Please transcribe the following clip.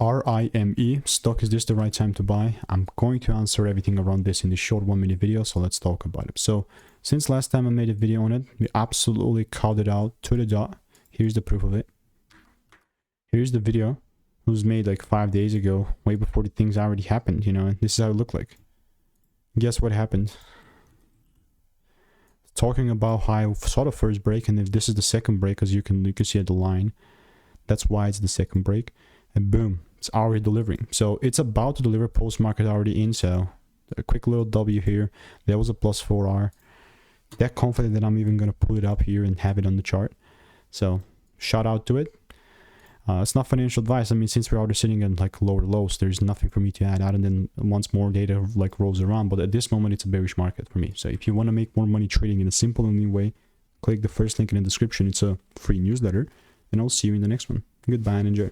RIME stock, is this the right time to buy? I'm going to answer everything around this in this short 1-minute video, so let's talk about it. So since last time I made a video on it, we absolutely called it out to the dot. Here's the proof of it. Here's the video. It was made like 5 days ago, way before the things already happened, you know, and this is how it looked like. Guess what happened? Talking about how I saw the first break, and if this is the second break, as you can see at the line, that's why it's the second break, and boom, it's already delivering. So it's about to deliver post-market already in, so a quick little W here. There was a plus 4R. That confident that I'm even going to pull it up here and have it on the chart. So shout out to it. It's not financial advice. I mean, since we're already sitting at like lower lows, there's nothing for me to add out, and then once more data like rolls around. But at this moment, it's a bearish market for me. So if you want to make more money trading in a simple and new way, click the first link in the description. It's a free newsletter, and I'll see you in the next one. Goodbye and enjoy.